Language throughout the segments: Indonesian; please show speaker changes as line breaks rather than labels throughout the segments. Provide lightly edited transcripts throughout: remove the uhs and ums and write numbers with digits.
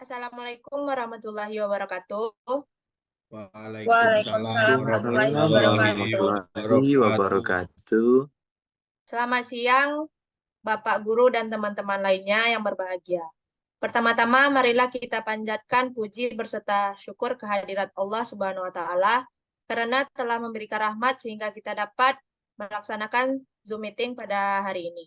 Assalamualaikum warahmatullahi wabarakatuh.
Waalaikumsalam
Waalaikumsalam
warahmatullahi
warahmatullahi
wabarakatuh.
wabarakatuh.
Selamat siang, Bapak Guru dan teman-teman lainnya yang berbahagia. Pertama-tama, marilah kita panjatkan puji berserta syukur kehadirat Allah Subhanahu wa Ta'ala karena telah memberikan rahmat sehingga kita dapat melaksanakan Zoom meeting pada hari ini.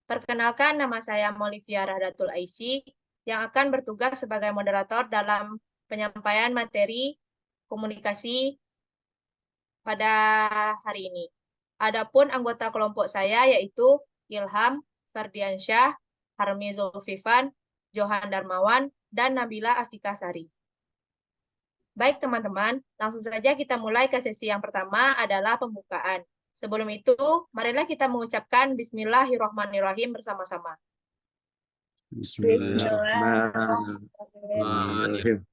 Perkenalkan, nama saya Molivia Rahdatul Aisy yang akan bertugas sebagai moderator dalam penyampaian materi komunikasi pada hari ini. Adapun anggota kelompok saya yaitu Ilham Ferdiansyah, Harmi Zulfifan, Johan Darmawan, dan Nabila Afika Sari. Baik teman-teman, langsung saja kita mulai ke sesi yang pertama adalah pembukaan. Sebelum itu, marilah kita mengucapkan Bismillahirrahmanirrahim bersama-sama.
Bismillahirrahmanirrahim.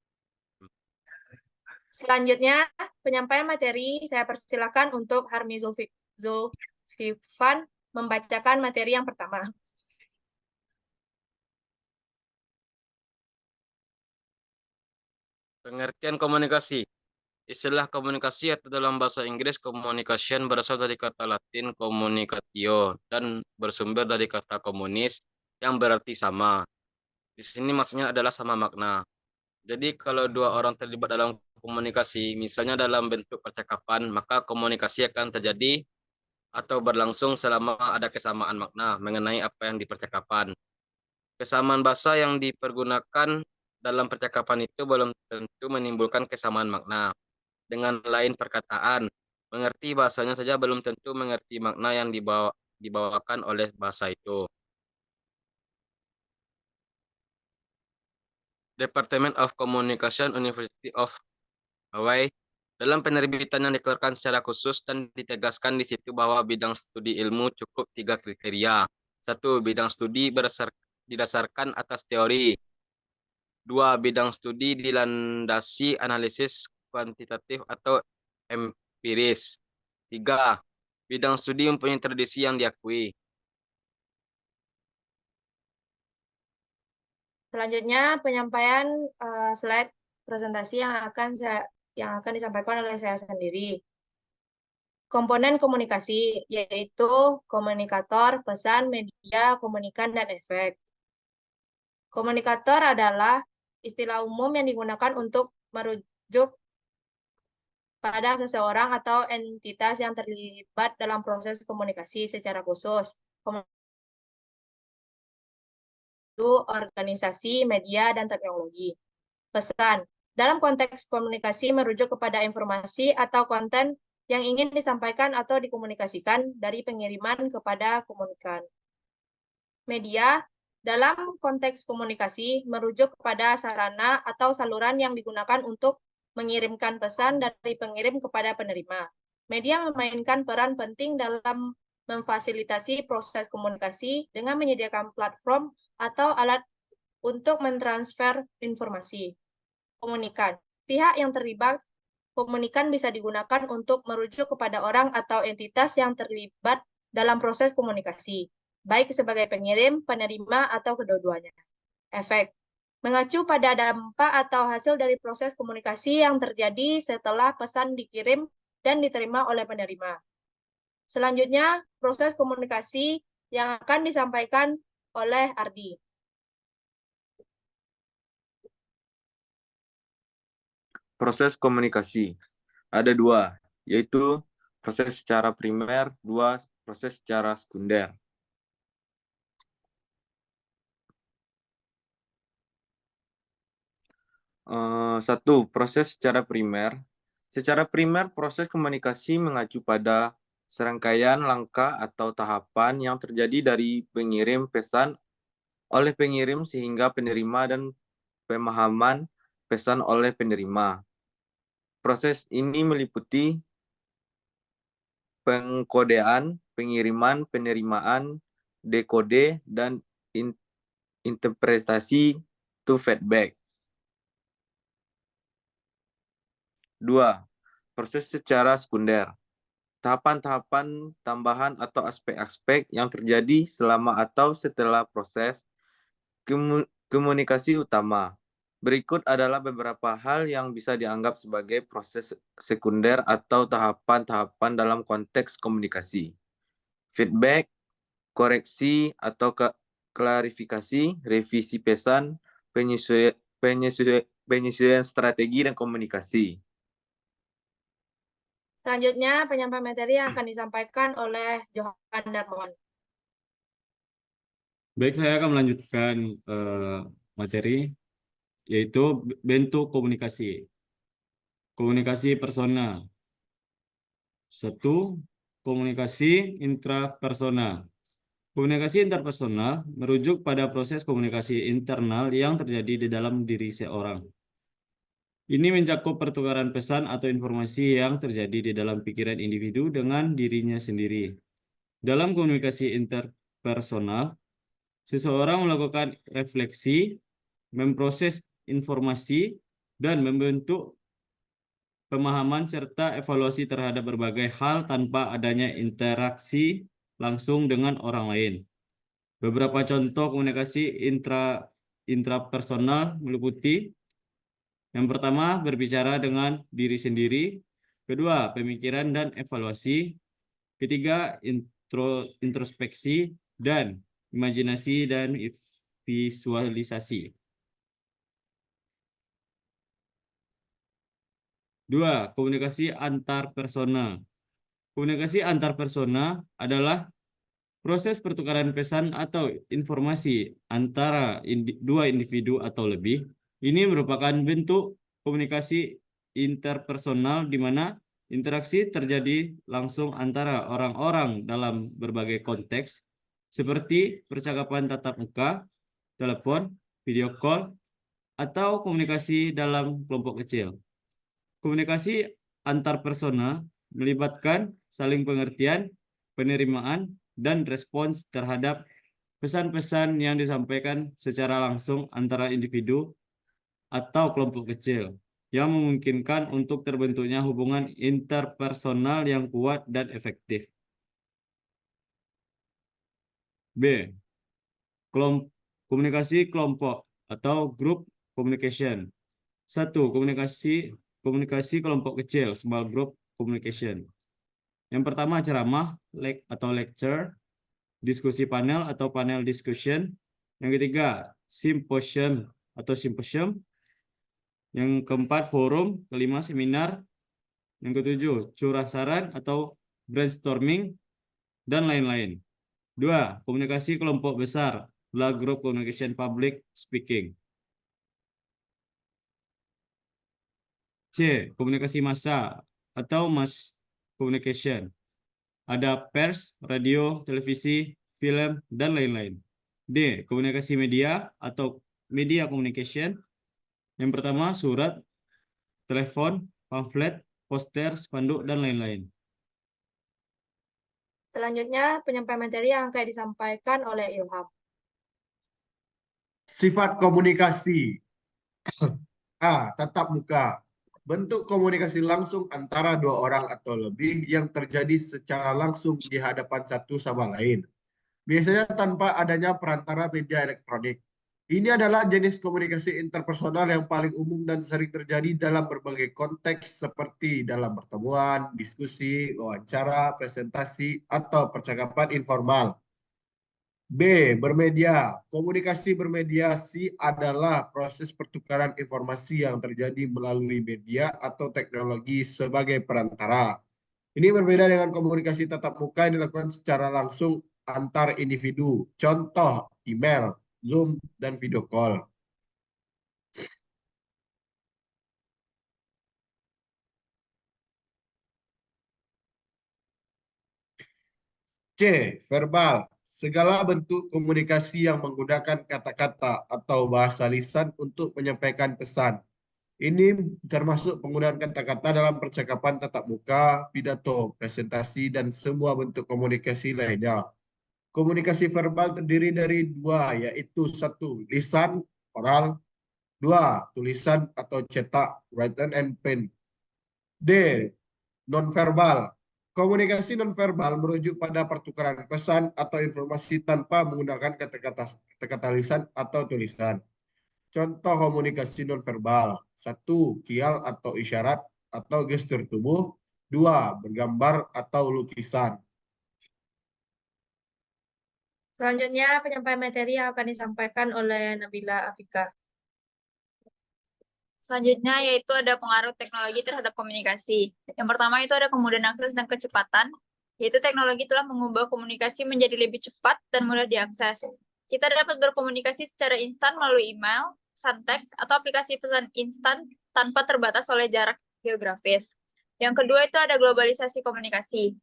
Selanjutnya, penyampaian materi saya persilakan untuk Harmi Zulfifan membacakan materi yang pertama.
Pengertian komunikasi. Istilah komunikasi atau dalam bahasa Inggris communication berasal dari kata Latin communicatio dan bersumber dari kata komunis yang berarti sama. Di sini maksudnya adalah sama makna. Jadi kalau dua orang terlibat dalam komunikasi, misalnya dalam bentuk percakapan, maka komunikasi akan terjadi atau berlangsung selama ada kesamaan makna mengenai apa yang dipercakapan. Kesamaan bahasa yang dipergunakan dalam percakapan itu belum tentu menimbulkan kesamaan makna. Dengan lain perkataan, mengerti bahasanya saja belum tentu mengerti makna yang dibawakan oleh bahasa itu. Department of Communication, University of Hawaii, dalam penerbitan yang dikeluarkan secara khusus dan ditegaskan di situ bahwa bidang studi ilmu cukup 3 kriteria. 1. Bidang studi didasarkan atas teori. 2. Bidang studi dilandasi analisis kuantitatif atau empiris. 3. Bidang studi mempunyai tradisi yang diakui.
Selanjutnya, penyampaian slide presentasi yang akan disampaikan oleh saya sendiri. Komponen komunikasi, yaitu komunikator, pesan, media, komunikan, dan efek. Komunikator adalah istilah umum yang digunakan untuk merujuk pada seseorang atau entitas yang terlibat dalam proses komunikasi secara khusus. Organisasi, media, dan teknologi. Pesan. Dalam konteks komunikasi merujuk kepada informasi atau konten yang ingin disampaikan atau dikomunikasikan dari pengiriman kepada komunikan. Media. Dalam konteks komunikasi merujuk kepada sarana atau saluran yang digunakan untuk mengirimkan pesan dari pengirim kepada penerima. Media memainkan peran penting dalam memfasilitasi proses komunikasi dengan menyediakan platform atau alat untuk mentransfer informasi. Komunikan. Pihak yang terlibat komunikan bisa digunakan untuk merujuk kepada orang atau entitas yang terlibat dalam proses komunikasi, baik sebagai pengirim, penerima, atau kedua-duanya. Efek. Mengacu pada dampak atau hasil dari proses komunikasi yang terjadi setelah pesan dikirim dan diterima oleh penerima. Selanjutnya, proses komunikasi yang akan disampaikan oleh Ardi.
Proses komunikasi. Ada 2, yaitu proses secara primer, 2 proses secara sekunder. Satu, proses secara primer. Secara primer, proses komunikasi mengacu pada serangkaian langkah atau tahapan yang terjadi dari pengirim pesan oleh pengirim sehingga penerima dan pemahaman pesan oleh penerima. Proses ini meliputi pengkodean, pengiriman, penerimaan, dekode, dan interpretasi to feedback. 2. Proses secara sekunder. Tahapan-tahapan tambahan atau aspek-aspek yang terjadi selama atau setelah proses, Komunikasi utama. Berikut adalah beberapa hal yang bisa dianggap sebagai proses sekunder atau tahapan-tahapan dalam konteks komunikasi. Feedback, koreksi atau klarifikasi, revisi pesan, penyesuaian strategi dan komunikasi.
Selanjutnya, penyampaian materi yang akan disampaikan oleh Johan Darmawan.
Baik, saya akan melanjutkan materi, yaitu bentuk komunikasi. Komunikasi persona. 1. Komunikasi intrapersonal. Komunikasi interpersonal merujuk pada proses komunikasi internal yang terjadi di dalam diri seorang. Ini mencakup pertukaran pesan atau informasi yang terjadi di dalam pikiran individu dengan dirinya sendiri. Dalam komunikasi interpersonal, seseorang melakukan refleksi, memproses informasi, dan membentuk pemahaman serta evaluasi terhadap berbagai hal tanpa adanya interaksi langsung dengan orang lain. Beberapa contoh komunikasi intrapersonal meliputi: yang pertama, berbicara dengan diri sendiri; kedua, pemikiran dan evaluasi; ketiga, introspeksi dan imajinasi dan visualisasi. 2. Komunikasi antar persona. Komunikasi antar persona adalah proses pertukaran pesan atau informasi antara dua individu atau lebih. Ini merupakan bentuk komunikasi interpersonal di mana interaksi terjadi langsung antara orang-orang dalam berbagai konteks, seperti percakapan tatap muka, telepon, video call, atau komunikasi dalam kelompok kecil. Komunikasi antar persona melibatkan saling pengertian, penerimaan, dan respons terhadap pesan-pesan yang disampaikan secara langsung antara individu atau kelompok kecil, yang memungkinkan untuk terbentuknya hubungan interpersonal yang kuat dan efektif. B. Komunikasi kelompok atau group communication. 1. Komunikasi kelompok kecil, small group communication. Yang pertama, ceramah atau lecture, diskusi panel atau panel discussion. Yang ketiga, symposium atau symposium. Yang keempat, forum. Kelima, seminar. Yang ketujuh, curah saran atau brainstorming, dan lain-lain. 2. Komunikasi kelompok besar, large group communication, public speaking. C. Komunikasi massa atau mass communication. Ada pers, radio, televisi, film, dan lain-lain. D. Komunikasi media atau media communication. Yang pertama, surat, telepon, pamflet, poster, spanduk, dan lain-lain.
Selanjutnya, penyampaian materi yang akan disampaikan oleh Ilham.
Sifat komunikasi. A. Tatap muka. Bentuk komunikasi langsung antara dua orang atau lebih yang terjadi secara langsung di hadapan satu sama lain. Biasanya tanpa adanya perantara media elektronik. Ini adalah jenis komunikasi interpersonal yang paling umum dan sering terjadi dalam berbagai konteks seperti dalam pertemuan, diskusi, wawancara, presentasi, atau percakapan informal. B. Bermedia. Komunikasi bermediasi adalah proses pertukaran informasi yang terjadi melalui media atau teknologi sebagai perantara. Ini berbeda dengan komunikasi tatap muka yang dilakukan secara langsung antar individu. Contoh, email, Zoom, dan video call. C. Verbal. Segala bentuk komunikasi yang menggunakan kata-kata atau bahasa lisan untuk menyampaikan pesan. Ini termasuk penggunaan kata-kata dalam percakapan tatap muka, pidato, presentasi, dan semua bentuk komunikasi lainnya. Komunikasi verbal terdiri dari dua, yaitu 1. Lisan, oral. 2. Tulisan atau cetak, written and pen. D. Nonverbal. Komunikasi nonverbal merujuk pada pertukaran pesan atau informasi tanpa menggunakan kata-kata lisan atau tulisan. Contoh komunikasi nonverbal. 1. Kial atau isyarat atau gestur tubuh. 2. Bergambar atau lukisan.
Selanjutnya, penyampaian materi yang akan disampaikan oleh Nabila Afika.
Selanjutnya yaitu ada pengaruh teknologi terhadap komunikasi. Yang pertama itu ada kemudahan akses dan kecepatan, yaitu teknologi telah mengubah komunikasi menjadi lebih cepat dan mudah diakses. Kita dapat berkomunikasi secara instan melalui email, pesan teks, atau aplikasi pesan instan tanpa terbatas oleh jarak geografis. Yang kedua itu ada globalisasi komunikasi.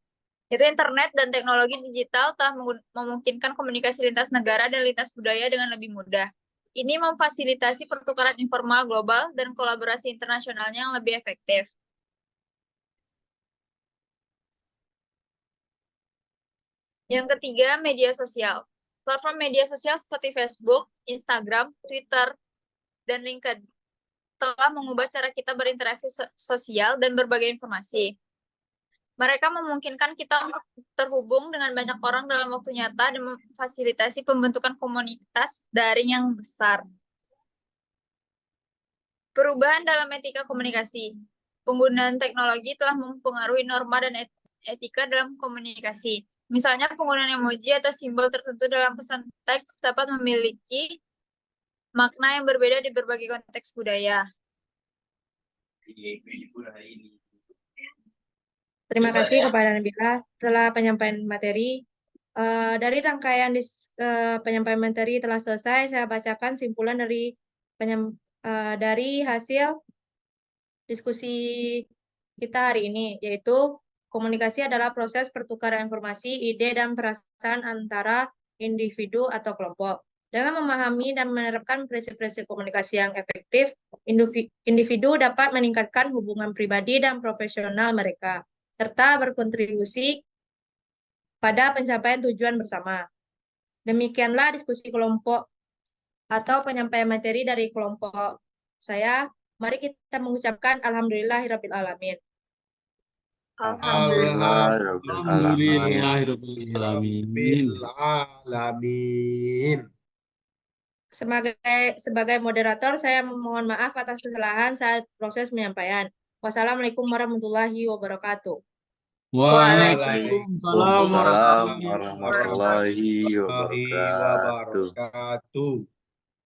Yaitu internet dan teknologi digital telah memungkinkan komunikasi lintas negara dan lintas budaya dengan lebih mudah. Ini memfasilitasi pertukaran informal global dan kolaborasi internasionalnya yang lebih efektif. Yang ketiga, media sosial. Platform media sosial seperti Facebook, Instagram, Twitter, dan LinkedIn telah mengubah cara kita berinteraksi sosial dan berbagi informasi. Mereka memungkinkan kita untuk terhubung dengan banyak orang dalam waktu nyata dan memfasilitasi pembentukan komunitas daring yang besar. Perubahan dalam etika komunikasi. Penggunaan teknologi telah mempengaruhi norma dan etika dalam komunikasi. Misalnya, penggunaan emoji atau simbol tertentu dalam pesan teks dapat memiliki makna yang berbeda di berbagai konteks budaya.
Terima kasih kepada Nabila setelah penyampaian materi. Dari rangkaian penyampaian materi telah selesai, saya bacakan simpulan dari hasil diskusi kita hari ini, yaitu komunikasi adalah proses pertukaran informasi, ide, dan perasaan antara individu atau kelompok. Dengan memahami dan menerapkan prinsip-prinsip komunikasi yang efektif, individu dapat meningkatkan hubungan pribadi dan profesional mereka, serta berkontribusi pada pencapaian tujuan bersama. Demikianlah diskusi kelompok atau penyampaian materi dari kelompok saya. Mari kita mengucapkan Alhamdulillahirabbil alamin.
Alhamdulillahirabbil alamin.
Alamin.
Sebagai moderator, saya memohon maaf atas kesalahan saat proses penyampaian. Wassalamualaikum warahmatullahi wabarakatuh.
Waalaikumsalam
Waalaikumsalam warahmatullahi wabarakatuh.
wabarakatuh.